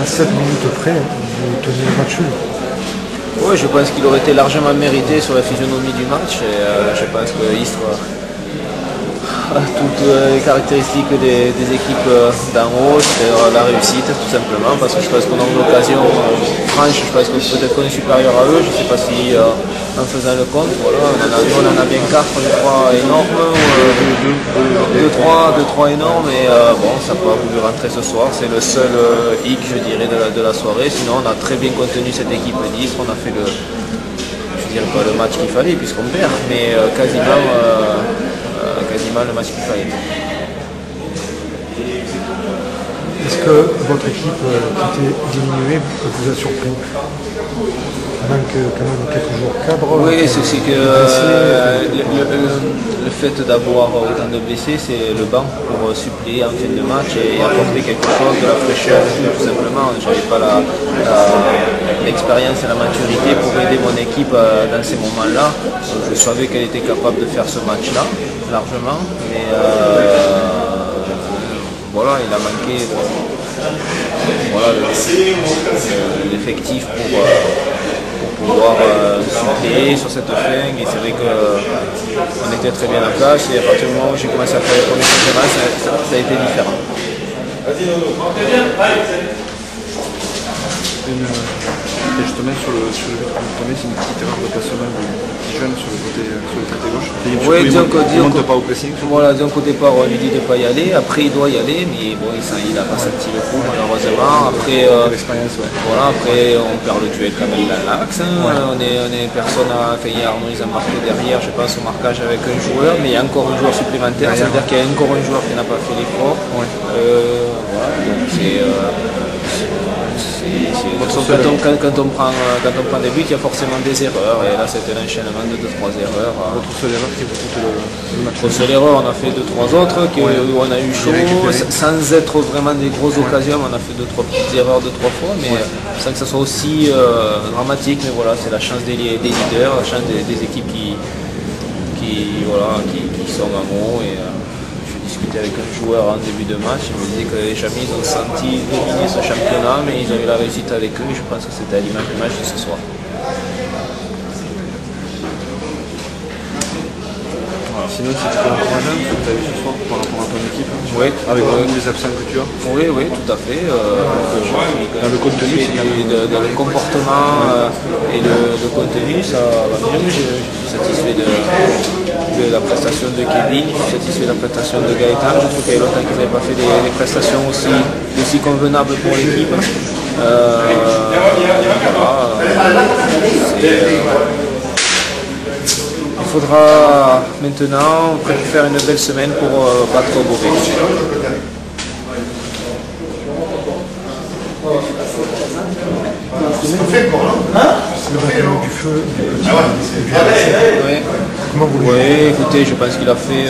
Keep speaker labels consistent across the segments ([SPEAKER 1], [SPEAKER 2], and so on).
[SPEAKER 1] 7 minutes près, vous tenez le match nul.
[SPEAKER 2] Oui, je pense qu'il aurait été largement mérité sur la physionomie du match. Et, je pense que Istres a toutes les caractéristiques des équipes d'en haut, c'est la réussite tout simplement, parce que je pense qu'on a une occasion franche, je pense que peut-être qu'on est supérieur à eux, je ne sais pas si en faisant le compte, voilà, on en a bien 4, je crois, énormes, 2-3 énormes, et bon, ça n'a pas voulu rentrer ce soir, c'est le seul hic, je dirais, de la soirée. Sinon on a très bien contenu cette équipe d'Istres, on a fait je dirais pas le match qu'il fallait puisqu'on perd, mais quasiment le match qu'il fallait.
[SPEAKER 1] Est-ce que votre équipe qui était diminuée vous a surpris? Il manque quand même quelques joueurs cadres.
[SPEAKER 2] Oui, c'est que le fait d'avoir autant de blessés, c'est le banc pour suppléer en fin de match et apporter quelque chose, de la fraîcheur, tout simplement. Je n'avais pas l'expérience et la maturité pour aider mon équipe dans ces moments-là. Je savais qu'elle était capable de faire ce match-là, largement, mais voilà, il a manqué l'effectif pour pouvoir suppléer sur cette fin, et c'est vrai qu'on était très bien en place, et à partir du moment où j'ai commencé à faire les premiers championnats, ça a été différent.
[SPEAKER 3] Justement sur le but que vous prenez, c'est une petite erreur de placement du jeune sur le côté gauche.
[SPEAKER 2] Oui,
[SPEAKER 3] il ne monte pas au pressing.
[SPEAKER 2] Voilà, donc au départ on lui dit de ne pas y aller, après il doit y aller, mais bon, il n'a pas senti le coup malheureusement. Après, voilà, après on perd le duel quand même dans l'axe, hein. Ouais. On est personne à faire. Arnaud, ils ont marqué derrière, je pense, au marquage avec un joueur, mais il y a encore un joueur supplémentaire, c'est-à-dire qu'il y a encore un joueur qui n'a pas fait l'effort. Ouais. Voilà, donc quand on prend des buts, il y a forcément des erreurs, et là c'était un enchaînement de 2-3 erreurs.
[SPEAKER 3] Votre seule erreur qui vous coûte le match?
[SPEAKER 2] Notre seule erreur, on a fait 2-3 autres où on a eu chaud, sans être vraiment des grosses occasions. On a fait 2-3 petites erreurs 2-3 fois, mais sans que ça soit aussi dramatique. Mais voilà, c'est la chance des leaders, la chance des équipes qui sont en haut. Et je discutais avec un joueur en début de match, il me disait que jamais ils ont senti dominer ce championnat, mais ils ont eu la réussite avec eux, et je pense que c'était à l'image du match de ce soir.
[SPEAKER 3] Voilà. Sinon, c'était encourageant ce que tu as vu ce soir par rapport à ton équipe,
[SPEAKER 2] oui,
[SPEAKER 3] avec les absents que tu as?
[SPEAKER 2] Oui, tout à fait.
[SPEAKER 3] Dans le contenu,
[SPEAKER 2] dans le comportement et le contenu, ça va bien. Je suis satisfait de la prestation de Kevin, je suis satisfait de la prestation de Gaëtan. Je trouve qu'il y a longtemps qu'ils n'avaient pas fait des prestations aussi convenables pour l'équipe. Il faudra maintenant faire une belle semaine pour battre Beauvais.
[SPEAKER 1] Le bâtiment du feu du
[SPEAKER 2] petit.
[SPEAKER 1] Comment vous
[SPEAKER 2] Oui, écoutez, je pense qu'il a fait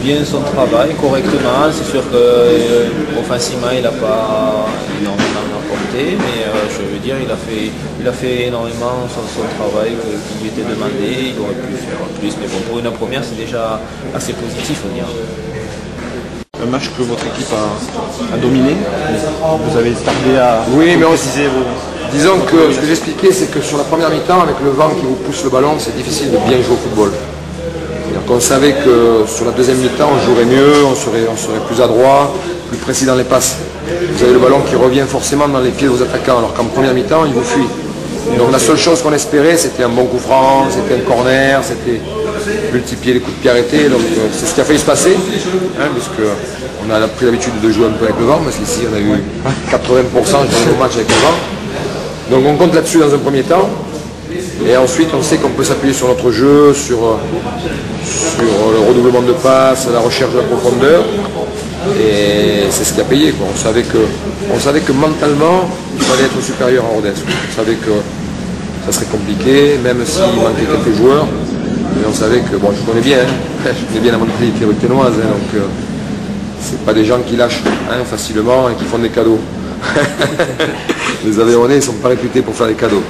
[SPEAKER 2] bien son travail, correctement. C'est sûr qu'offensivement, il n'a pas énormément apporté, mais je veux dire, il a fait énormément son travail qui lui était demandé. Il aurait pu faire plus, mais bon, pour une première, c'est déjà assez positif, on dirait.
[SPEAKER 3] Un match que votre équipe a dominé, vous avez tardé à préciser vos...
[SPEAKER 4] Disons que ce que j'expliquais, c'est que sur la première mi-temps, avec le vent qui vous pousse le ballon, c'est difficile de bien jouer au football. On savait que sur la deuxième mi-temps, on jouerait mieux, on serait plus adroit, plus précis dans les passes. Vous avez le ballon qui revient forcément dans les pieds de vos attaquants, alors qu'en première mi-temps, il vous fuit. Donc la seule chose qu'on espérait, c'était un bon coup franc, c'était un corner, c'était multiplier les coups de pied arrêtés. Donc c'est ce qui a failli se passer, hein, puisque on a pris l'habitude de jouer un peu avec le vent, parce qu'ici on a eu 80% de nos matchs avec le vent. Donc on compte là-dessus dans un premier temps, et ensuite on sait qu'on peut s'appuyer sur notre jeu, sur le redoublement de passes, la recherche de la profondeur, et c'est ce qui a payé, quoi. On savait que mentalement il fallait être supérieur à Rodez. On savait que ça serait compliqué, même s'il manquait quelques joueurs, mais on savait que, bon, je connais bien, hein, je connais bien la mentalité ruténoise, hein, donc c'est pas des gens qui lâchent facilement et qui font des cadeaux. Les Aveyronais ne sont pas réputés pour faire des cadeaux.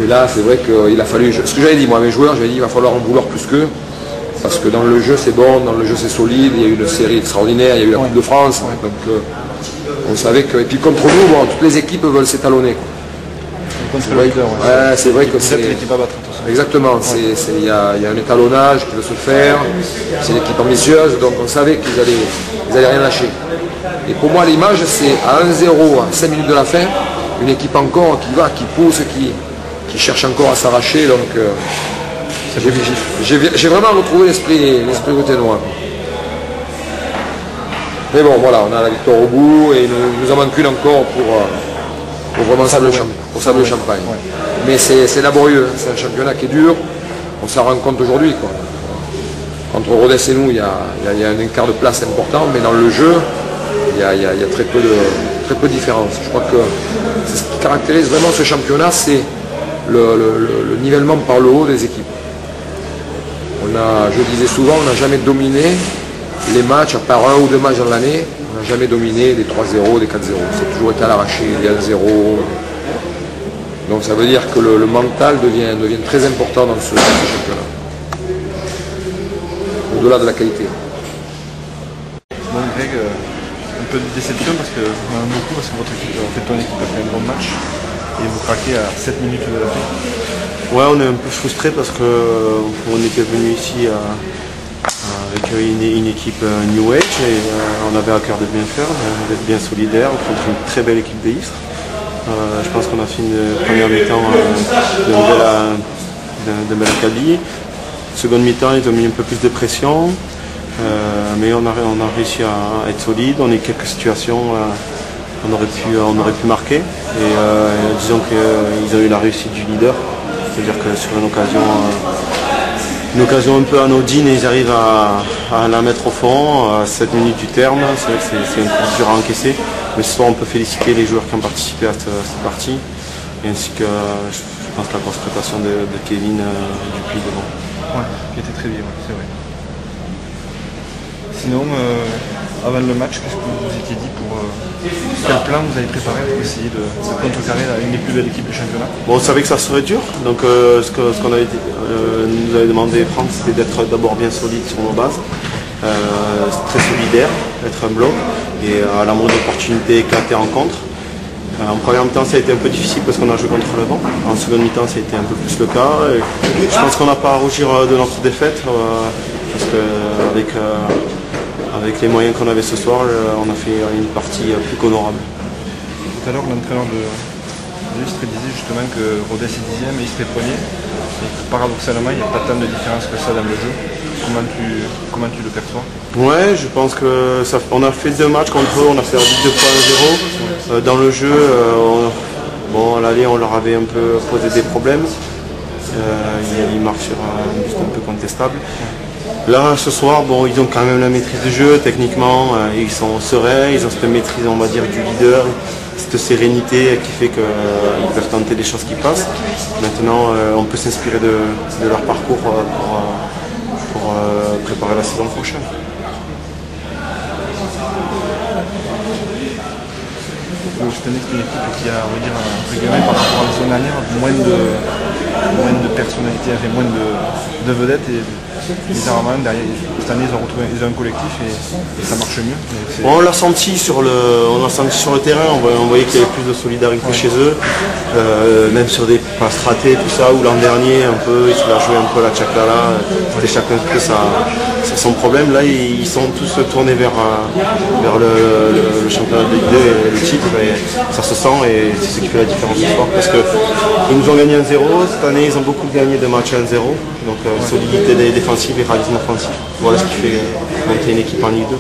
[SPEAKER 4] Et là, c'est vrai qu'il a fallu... Ce que j'avais dit, moi, à mes joueurs, j'avais dit qu'il va falloir en vouloir plus qu'eux. Parce que dans le jeu, c'est bon, dans le jeu, c'est solide. Il y a eu une série extraordinaire, il y a eu la Coupe de France. Donc, On savait que, et puis contre nous, bon, toutes les équipes veulent s'étalonner.
[SPEAKER 3] Contre le leader,
[SPEAKER 4] ouais, c'est vrai que c'est
[SPEAKER 3] l'équipe à battre.
[SPEAKER 4] exactement. Il y a un étalonnage qui veut se faire. C'est une équipe ambitieuse, donc on savait qu'ils allaient rien lâcher. Et pour moi, l'image, c'est à 1-0, à 5 minutes de la fin, une équipe encore qui va, qui pousse, qui cherche encore à s'arracher. Donc j'ai vraiment retrouvé l'esprit bruténois. Mais bon, voilà, on a la victoire au bout et il nous en manque une encore pour vraiment sabler le champagne. Ouais. Mais c'est laborieux, c'est un championnat qui est dur, on s'en rend compte aujourd'hui. Entre Rodez et nous, il y a un écart de place important, mais dans le jeu, il y a très peu de différence. Je crois que c'est ce qui caractérise vraiment ce championnat, c'est le nivellement par le haut des équipes. Je disais souvent, on n'a jamais dominé les matchs, à part 1 ou 2 matchs dans l'année, on n'a jamais dominé des 3-0, des 4-0. C'est toujours été à l'arraché, des 1-0. Donc ça veut dire que le mental devient très important dans ce championnat. Au-delà de la qualité.
[SPEAKER 3] Bon Greg, un peu de déception parce que votre équipe, ton équipe a fait un bon match et vous craquez à 7 minutes de la fin.
[SPEAKER 5] Ouais, on est un peu frustré parce qu'on était venu ici avec une équipe New Age et on avait à cœur de bien faire, d'être bien solidaire contre une très belle équipe de Istres. Je pense qu'on a fait une première mi-temps de bel acabit. Seconde mi-temps, ils ont mis un peu plus de pression, mais on a réussi à être solide. On a eu quelques situations, on aurait pu marquer. Et disons qu'ils ont eu la réussite du leader, c'est-à-dire que sur une occasion un peu anodine, ils arrivent à la mettre au fond, à 7 minutes du terme. C'est vrai que c'est un coup dur à encaisser, mais ce soir on peut féliciter les joueurs qui ont participé à cette partie, et ainsi que je pense la grosse prestation de Kevin Dupuis devant.
[SPEAKER 3] Ouais, qui était très bien, ouais, c'est vrai. Sinon, avant le match, qu'est-ce que vous étiez dit pour quel plan vous avez préparé pour essayer de contrecarrer une des plus belles équipes du championnat?
[SPEAKER 5] Bon, on savait que ça serait dur, donc ce qu'on nous avait demandé, Franck, c'était d'être d'abord bien solide sur nos bases, très solidaire, être un bloc, et à la moindre opportunité éclater en contre. En première mi-temps, ça a été un peu difficile parce qu'on a joué contre le vent. En seconde mi-temps, ça a été un peu plus le cas. Et je pense qu'on n'a pas à rougir de notre défaite parce qu'avec avec les moyens qu'on avait ce soir, on a fait une partie plus qu'honorable.
[SPEAKER 3] Tout à l'heure, l'entraîneur de Istres disait justement que Rodez est 10e et Istres est premier. Et que paradoxalement, il n'y a pas tant de différence que ça dans le jeu. Comment tu le perçois?
[SPEAKER 5] Ouais, je pense que on a fait 2 matchs contre eux, on a perdu 2 fois 1-0. Dans le jeu, à l'aller, on leur avait un peu posé des problèmes. Ils marchent sur un buste un peu contestable. Là, ce soir, ils ont quand même la maîtrise du jeu, techniquement, ils sont sereins, ils ont cette maîtrise, on va dire, du leader, cette sérénité qui fait qu'ils peuvent tenter des choses qui passent. Maintenant, on peut s'inspirer de leur parcours pour préparer la saison prochaine.
[SPEAKER 3] C'est une équipe qui a, on va dire, entre guillemets, par rapport à la saison dernière, moins de personnalité, moins de vedettes. Et bizarrement, derrière, cette année, ils ont un collectif et ça marche mieux.
[SPEAKER 5] On l'a senti sur le terrain, on voyait qu'il y avait plus de solidarité chez eux, même sur des passes ratées, tout ça, où l'an dernier, ils se la jouaient un peu la tchaklala, c'était chacun que c'est son problème. Là, ils sont tous tournés vers le championnat de Ligue 2 et le titre, et ça se sent, et c'est ce qui fait la différence ce soir, parce qu'ils nous ont gagné 1-0, cette année ils ont beaucoup gagné de matchs 1-0, donc solidité défensive et réalisme offensif, voilà ce qui fait monter une équipe en Ligue 2.